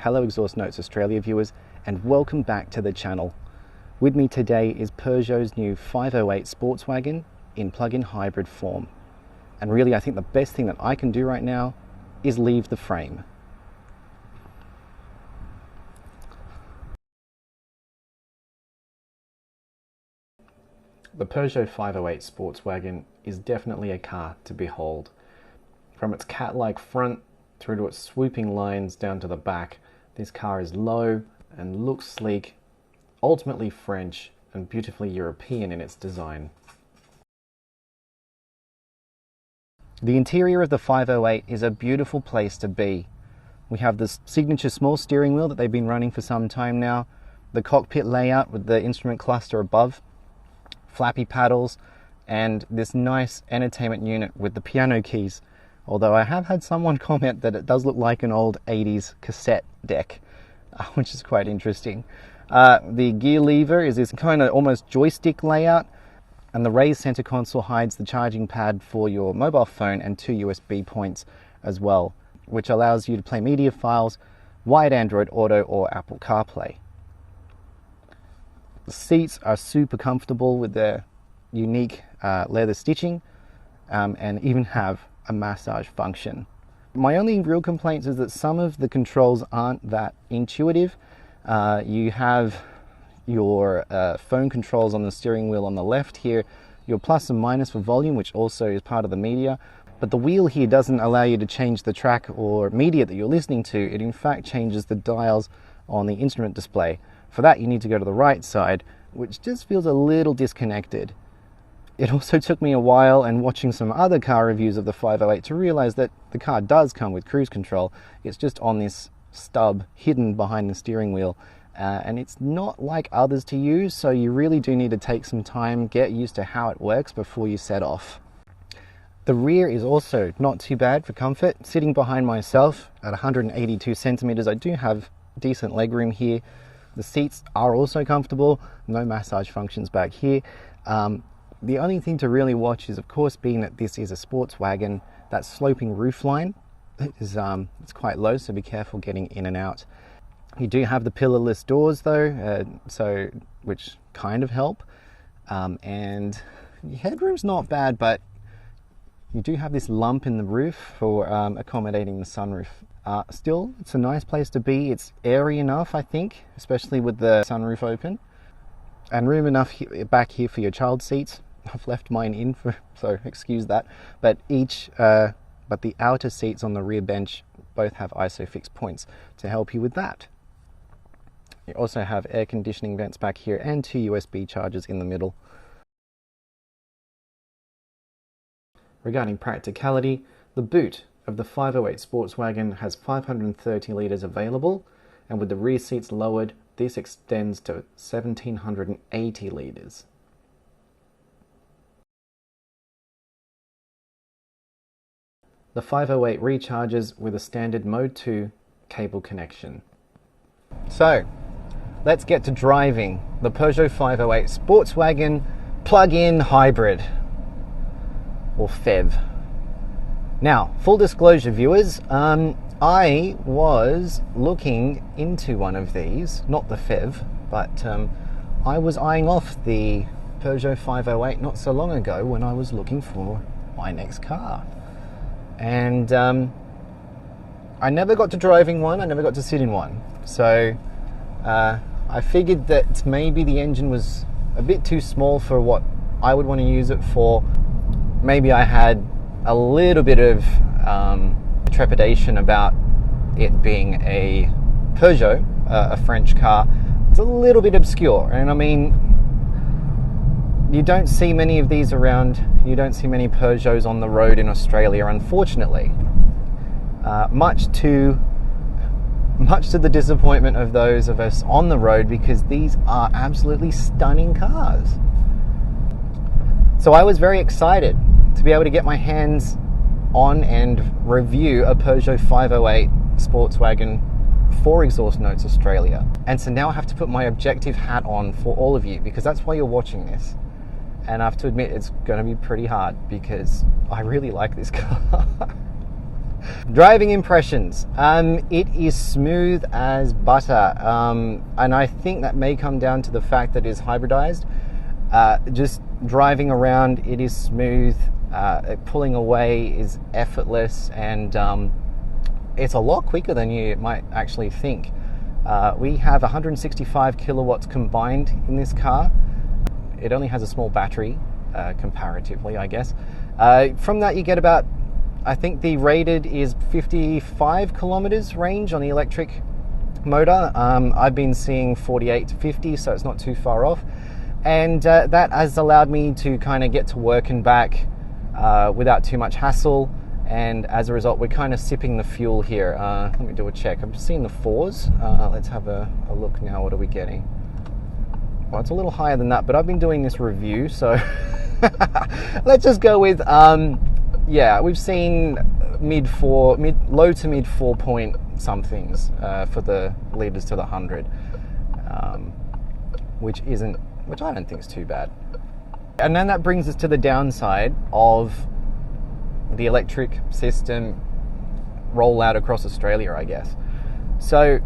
Hello Exhaust Notes Australia viewers, and welcome back to the channel. With me today is Peugeot's new 508 Sportswagon in plug-in hybrid form. And really I think the best thing that I can do right now is leave the frame. The Peugeot 508 Sportswagon is definitely a car to behold. From its cat-like front through to its swooping lines down to the back, this car is low and looks sleek, ultimately French and beautifully European in its design. The interior of the 508 is a beautiful place to be. We have this signature small steering wheel that they've been running for some time now, the cockpit layout with the instrument cluster above, flappy paddles, and this nice entertainment unit with the piano keys. Although I have had someone comment that it does look like an old 80s cassette deck, which is quite interesting. The gear lever is this kind of almost joystick layout, and the raised center console hides the charging pad for your mobile phone and 2 USB points as well, which allows you to play media files, wired Android Auto or Apple CarPlay. The seats are super comfortable with their unique leather stitching, and even have a massage function. My only real complaint is that some of the controls aren't that intuitive. You have your phone controls on the steering wheel on the left here, your plus and minus for volume, which also is part of the media, but the wheel here doesn't allow you to change the track or media that you're listening to. It in fact changes the dials on the instrument display. For that you need to go to the right side, which just feels a little disconnected. It also took me a while and watching some other car reviews of the 508 to realize that the car does come with cruise control. It's just on this stub hidden behind the steering wheel, and it's not like others to use, so you really do need to take some time, get used to how it works before you set off. The rear is also not too bad for comfort. Sitting behind myself at 182 centimeters, I do have decent legroom here. The seats are also comfortable, no massage functions back here. The only thing to really watch is, of course, being that this is a Sportswagon, that sloping roof line is it's quite low, so be careful getting in and out. You do have the pillarless doors though, which kind of help, and the headroom's not bad, but you do have this lump in the roof for accommodating the sunroof. Still, it's a nice place to be. It's airy enough, I think, especially with the sunroof open, and room enough back here for your child seats. I've left mine in, so excuse that. But the outer seats on the rear bench both have ISOFIX points to help you with that. You also have air conditioning vents back here and 2 USB chargers in the middle. Regarding practicality, the boot of the 508 Sportswagon has 530 litres available, and with the rear seats lowered, this extends to 1780 litres. The 508 recharges with a standard Mode 2 cable connection. So, let's get to driving the Peugeot 508 Sportswagon Plug-in Hybrid, or PHEV. Now, full disclosure viewers, I was looking into one of these, not the PHEV, but I was eyeing off the Peugeot 508 not so long ago when I was looking for my next car. And I never got to driving one, I never got to sit in one. So I figured that maybe the engine was a bit too small for what I would want to use it for. Maybe I had a little bit of trepidation about it being a Peugeot, a French car. It's a little bit obscure, and I mean, you don't see many of these around. You don't see many Peugeots on the road in Australia, unfortunately. Much to the disappointment of those of us on the road, because these are absolutely stunning cars. So I was very excited to be able to get my hands on and review a Peugeot 508 Sportswagon for Exhaust Notes Australia. And so now I have to put my objective hat on for all of you, because that's why you're watching this. And I have to admit, it's going to be pretty hard because I really like this car. Driving impressions. It is smooth as butter, and I think that may come down to the fact that it is hybridized. Just driving around, it is smooth. Pulling away is effortless, and it's a lot quicker than you might actually think. We have 165 kilowatts combined in this car. It only has a small battery, comparatively, I guess. From that you get about, I think the rated is 55 kilometers range on the electric motor. I've been seeing 48 to 50, so it's not too far off. And that has allowed me to kind of get to work and back without too much hassle. And as a result, we're kind of sipping the fuel here. Let me do a check. I'm seeing the 4s. Let's have a look now. What are we getting? Well, it's a little higher than that, but I've been doing this review, so let's just go with, yeah, we've seen low to mid 4 point somethings for the litres to the 100, which I don't think is too bad. And then that brings us to the downside of the electric system rollout across Australia, I guess. So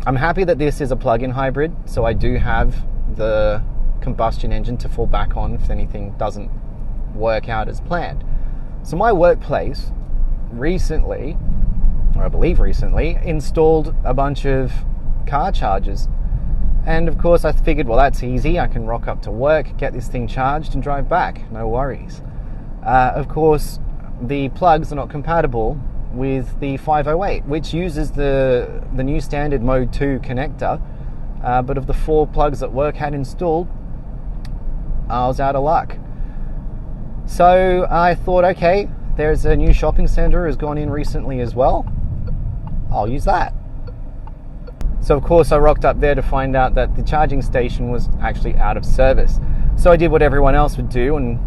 I'm happy that this is a plug-in hybrid, so I do have the combustion engine to fall back on if anything doesn't work out as planned. So my workplace recently, or I believe recently, installed a bunch of car chargers. And of course I figured, well, that's easy. I can rock up to work, get this thing charged and drive back. No worries. Of course, the plugs are not compatible with the 508, which uses the new standard Mode 2 connector. But of the 4 plugs that work had installed, I was out of luck. So I thought, okay, there's a new shopping centre has gone in recently as well. I'll use that. So of course I rocked up there to find out that the charging station was actually out of service. So I did what everyone else would do and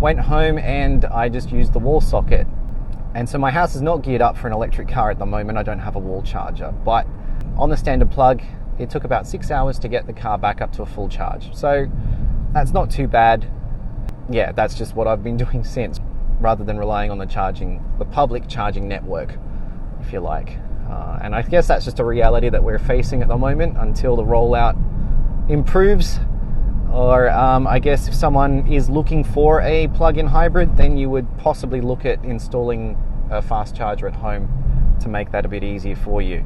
went home and I just used the wall socket. And so my house is not geared up for an electric car at the moment. I don't have a wall charger, but on the standard plug, it took about 6 hours to get the car back up to a full charge. So that's not too bad. Yeah, that's just what I've been doing since, rather than relying on the public charging network, if you like. And I guess that's just a reality that we're facing at the moment until the rollout improves. Or I guess if someone is looking for a plug-in hybrid, then you would possibly look at installing a fast charger at home to make that a bit easier for you.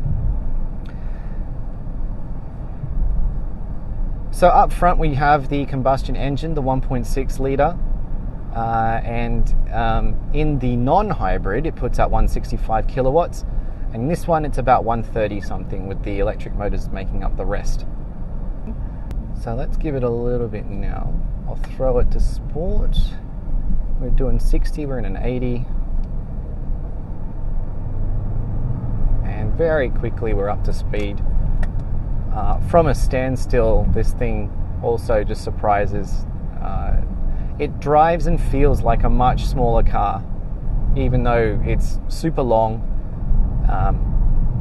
So up front we have the combustion engine, the 1.6 litre, and in the non-hybrid it puts out 165 kilowatts, and in this one it's about 130 something, with the electric motors making up the rest. So let's give it a little bit now. I'll throw it to sport. We're doing 60, we're in an 80. And very quickly we're up to speed. From a standstill, this thing also just surprises. It drives and feels like a much smaller car, even though it's super long,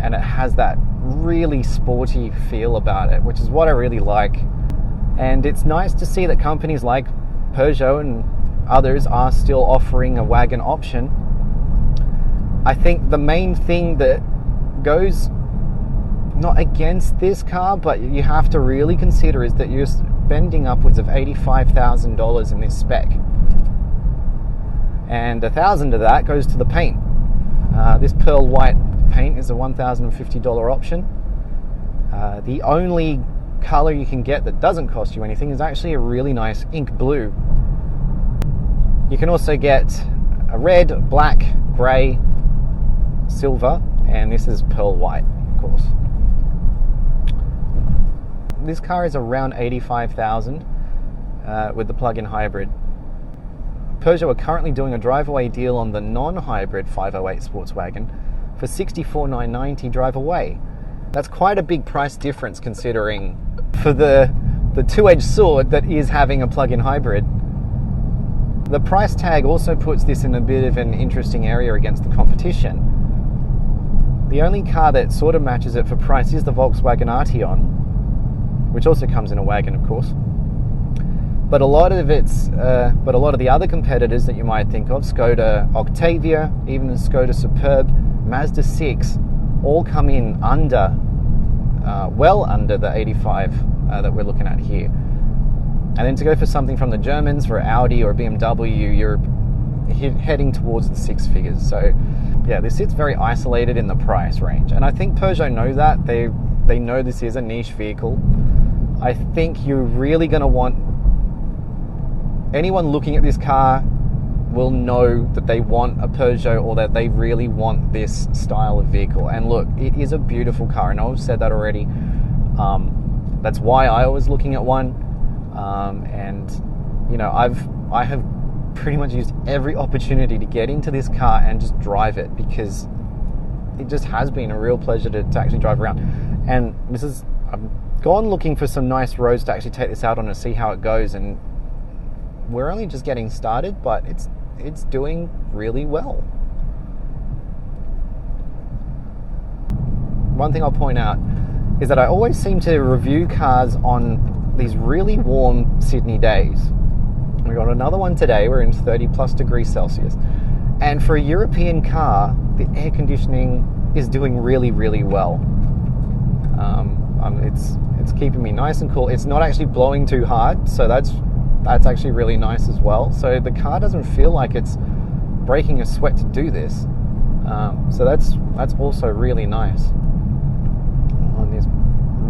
and it has that really sporty feel about it, which is what I really like. And it's nice to see that companies like Peugeot and others are still offering a wagon option. I think the main thing that goes not against this car, but you have to really consider, is that you're spending upwards of $85,000 in this spec, and $1,000 of that goes to the paint. This pearl white paint is a $1,050 option. The only color you can get that doesn't cost you anything is actually a really nice ink blue. You can also get a red, black, grey, silver, and this is pearl white, of course. This car is around $85,000 with the plug-in hybrid. Peugeot are currently doing a drive-away deal on the non-hybrid 508 Sportswagon for $64,990 drive-away. That's quite a big price difference, considering for the two-edged sword that is having a plug-in hybrid. The price tag also puts this in a bit of an interesting area against the competition. The only car that sort of matches it for price is the Volkswagen Arteon, which also comes in a wagon, of course. But a lot of the other competitors that you might think of, Skoda Octavia, even the Skoda Superb, Mazda 6, all come in under, well under the 85 that we're looking at here. And then to go for something from the Germans, for Audi or BMW, you're heading towards the six figures. So yeah, this sits very isolated in the price range, and I think Peugeot know that. They know this is a niche vehicle. I think you're really going to want, anyone looking at this car will know that they want a Peugeot, or that they really want this style of vehicle. And look, it is a beautiful car. I know I've said that already. That's why I was looking at one. And you know, I have pretty much used every opportunity to get into this car and just drive it, because it just has been a real pleasure to actually drive around. And I've gone looking for some nice roads to actually take this out on and see how it goes, and we're only just getting started, but it's doing really well. One thing I'll point out is that I always seem to review cars on these really warm Sydney days. We got another one today. We're in 30 plus degrees Celsius, and for a European car, the air conditioning is doing really, really well. It's keeping me nice and cool. It's not actually blowing too hard, so that's actually really nice as well. So the car doesn't feel like it's breaking a sweat to do this. So that's also really nice on this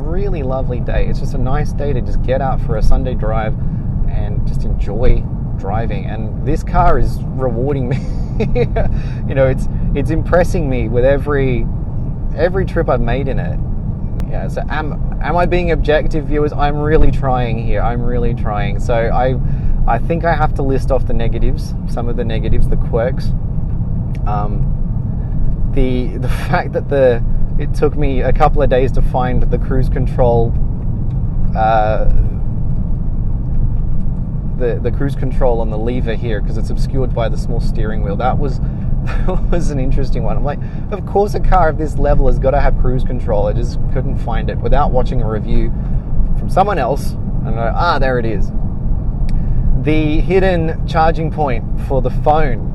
really lovely day. It's just a nice day to just get out for a Sunday drive and just enjoy driving. And this car is rewarding me. You know, it's impressing me with every trip I've made in it. Yeah, so am I being objective, viewers? I'm really trying here. I'm really trying. So I think I have to list off the negatives, some of the negatives, the quirks. The fact that it took me a couple of days to find the cruise control, the cruise control on the lever here, because it's obscured by the small steering wheel. That was an interesting one. I'm like, of course a car of this level has got to have cruise control. I just couldn't find it without watching a review from someone else and go, there it is. The hidden charging point for the phone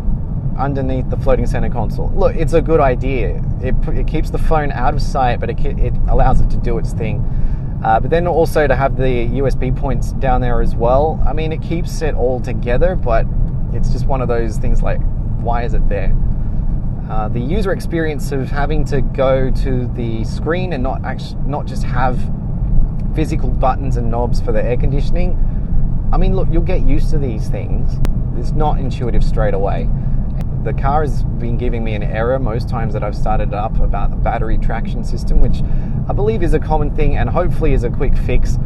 underneath the floating center console. Look, it's a good idea. It keeps the phone out of sight, but it allows it to do its thing. But then also to have the USB points down there as well. I mean, it keeps it all together, but it's just one of those things like, why is it there? The user experience of having to go to the screen and not just have physical buttons and knobs for the air conditioning. I mean, look, you'll get used to these things. It's not intuitive straight away. The car has been giving me an error most times that I've started it up about the battery traction system, which I believe is a common thing and hopefully is a quick fix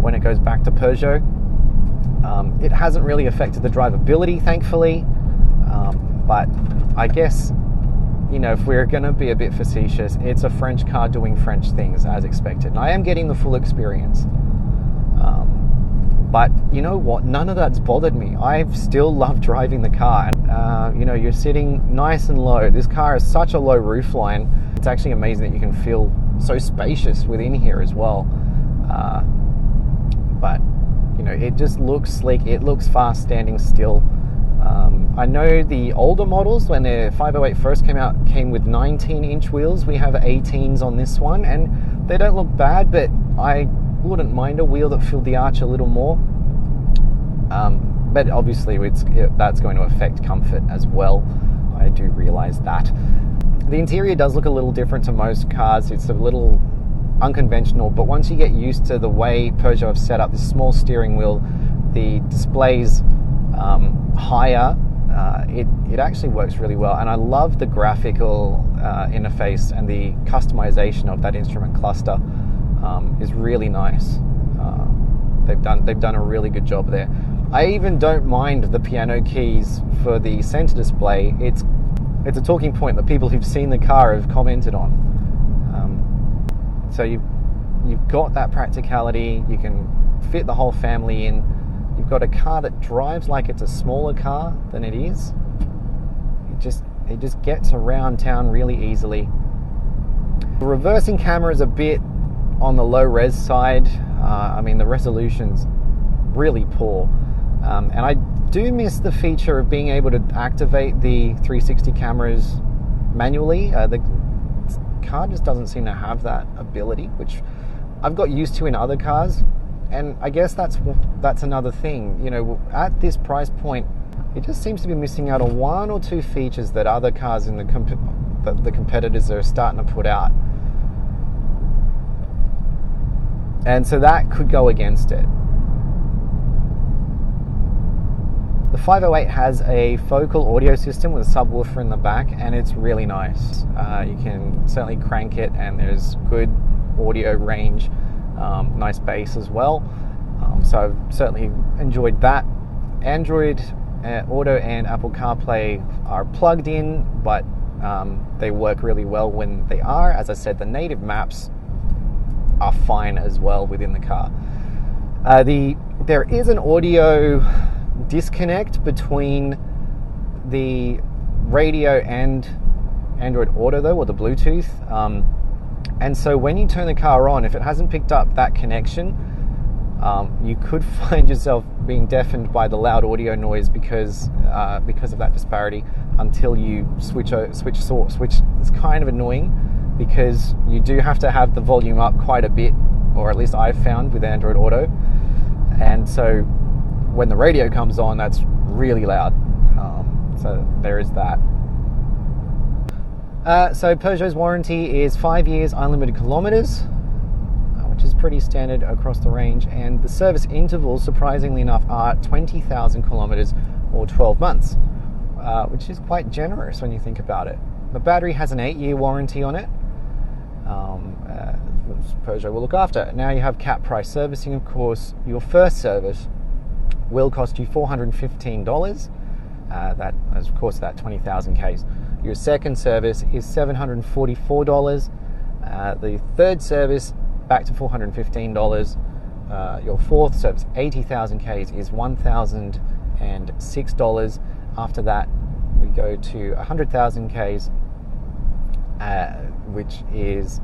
when it goes back to Peugeot. It hasn't really affected the drivability, thankfully, but I guess, you know, if we're going to be a bit facetious, it's a French car doing French things as expected. And I am getting the full experience. But you know what? None of that's bothered me. I still love driving the car. And, you know, you're sitting nice and low. This car has such a low roofline. It's actually amazing that you can feel so spacious within here as well. But, you know, it just looks sleek. It looks fast standing still. I know the older models, when the 508 first came out, came with 19-inch wheels. We have 18s on this one, and they don't look bad, but I wouldn't mind a wheel that filled the arch a little more. But obviously that's going to affect comfort as well. I do realize that. The interior does look a little different to most cars. It's a little unconventional, but once you get used to the way Peugeot have set up this small steering wheel, the displays higher, it actually works really well. And I love the graphical interface, and the customization of that instrument cluster is really nice. They've done a really good job there. I even don't mind the piano keys for the center display. It's a talking point that people who've seen the car have commented on. So you've got that practicality. You can fit the whole family in. You've got a car that drives like it's a smaller car than it is. It just gets around town really easily. The reversing camera is a bit on the low res side. I mean, the resolution's really poor. And I do miss the feature of being able to activate the 360 cameras manually. The car just doesn't seem to have that ability, which I've got used to in other cars. And I guess that's another thing. You know, at this price point, it just seems to be missing out on one or two features that other cars in the competitors are starting to put out. And so that could go against it. The 508 has a focal audio system with a subwoofer in the back, and it's really nice. You can certainly crank it, and there's good audio range, nice bass as well. So I've certainly enjoyed that. Android Auto and Apple CarPlay are plugged in, but they work really well when they are. As I said, the native maps are fine as well within the car. There is an audio disconnect between the radio and Android Auto though, or the Bluetooth, and so when you turn the car on, if it hasn't picked up that connection, you could find yourself being deafened by the loud audio noise because of that disparity until you switch. It's kind of annoying because you do have to have the volume up quite a bit, or at least I've found with Android Auto, and so when the radio comes on, that's really loud. So there is that. So Peugeot's warranty is 5 years, unlimited kilometers, which is pretty standard across the range, and the service intervals, surprisingly enough, are 20,000 kilometers or 12 months, which is quite generous when you think about it. The battery has an 8-year warranty on it, Peugeot will look after. Now you have cap price servicing, of course. Your first service will cost you $415. That, of course, that 20,000 Ks. Your second service is $744. The third service, back to $415. Your fourth service, 80,000 Ks, is $1,006. After that, we go to 100,000 Ks, which is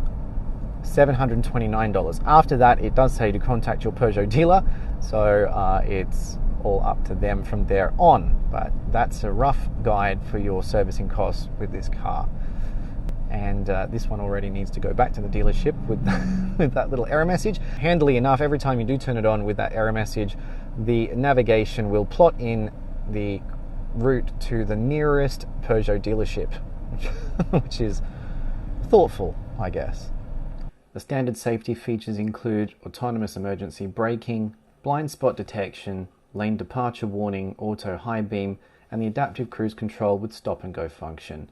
$729. After that, it does say to contact your Peugeot dealer, so it's all up to them from there on. But that's a rough guide for your servicing costs with this car. And this one already needs to go back to the dealership with with that little error message. Handily enough, every time you do turn it on with that error message, the navigation will plot in the route to the nearest Peugeot dealership, which is thoughtful, I guess. The standard safety features include autonomous emergency braking, blind spot detection, lane departure warning, auto high beam, and the adaptive cruise control with stop and go function.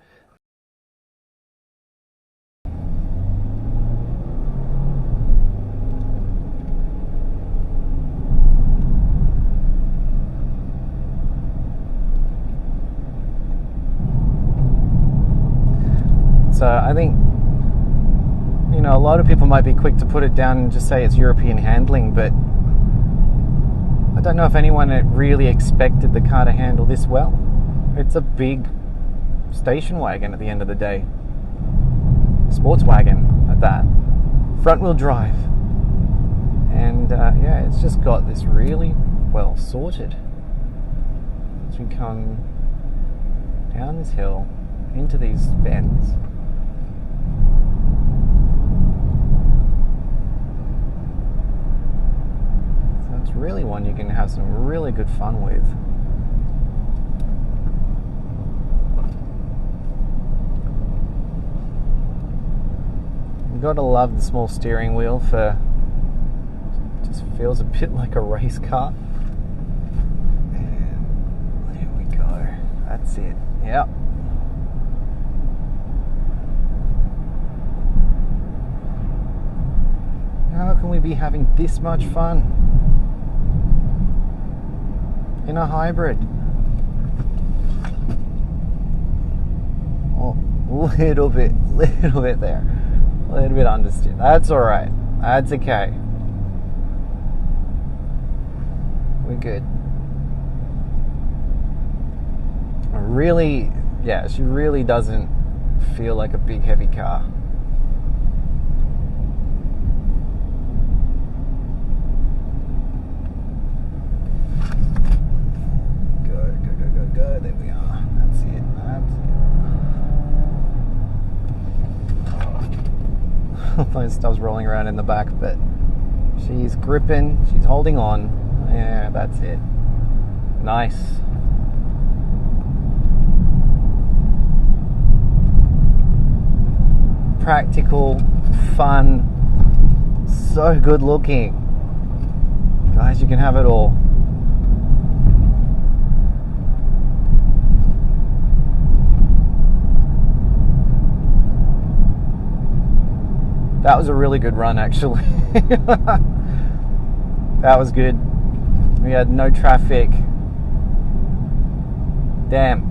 So I think, you know, a lot of people might be quick to put it down and just say it's European handling, but I don't know if anyone really expected the car to handle this well. It's a big station wagon at the end of the day. Sportswagon at that. Front wheel drive. And yeah, it's just got this really well sorted. As we come down this hill into these bends. It's really one you can have some really good fun with. You've got to love the small steering wheel it just feels a bit like a race car. And there we go. That's it. Yep. How can we be having this much fun in a hybrid? Oh, little bit there. A little bit understeer. That's alright. That's okay. We're good. Really, yeah, she really doesn't feel like a big heavy car. those stuff's rolling around in the back, but she's gripping, she's holding on. Yeah, that's it. Nice. Practical, fun, so good looking. Guys, you can have it all. That was a really good run, actually. That was good. We had no traffic. Damn.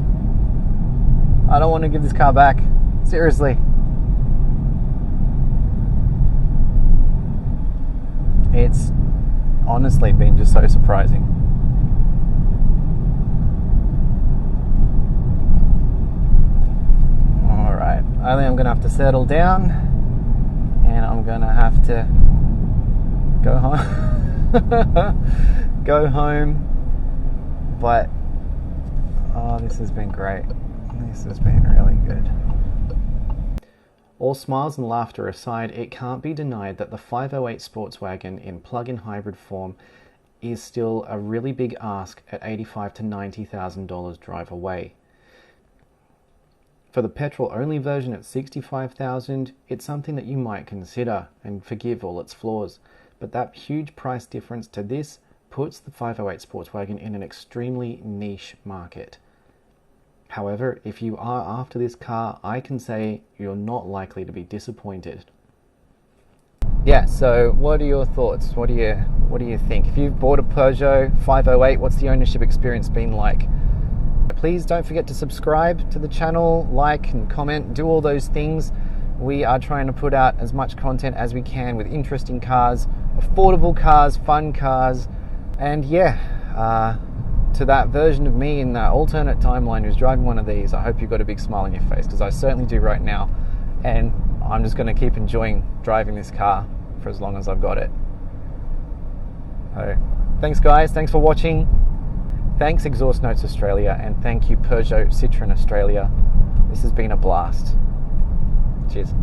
I don't want to give this car back. Seriously. It's honestly been just so surprising. Alright, I think I'm going to have to settle down and I'm going to have to go home. Go home. But, oh, this has been great. This has been really good. All smiles and laughter aside, it can't be denied that the 508 Sportswagon in plug-in hybrid form is still a really big ask at $85,000 to $90,000 drive away. For the petrol-only version at $65,000, it's something that you might consider and forgive all its flaws. But that huge price difference to this puts the 508 Sportswagon in an extremely niche market. However, if you are after this car, I can say you're not likely to be disappointed. Yeah, so what are your thoughts? What do you think? If you've bought a Peugeot 508, what's the ownership experience been like? Please don't forget to subscribe to the channel, like and comment, do all those things. We are trying to put out as much content as we can with interesting cars, affordable cars, fun cars, and yeah, to that version of me in that alternate timeline who's driving one of these, I hope you've got a big smile on your face, because I certainly do right now, and I'm just going to keep enjoying driving this car for as long as I've got it. So, thanks guys, thanks for watching, thanks Exhaust Notes Australia, and thank you Peugeot Citroën Australia. This has been a blast. Cheers.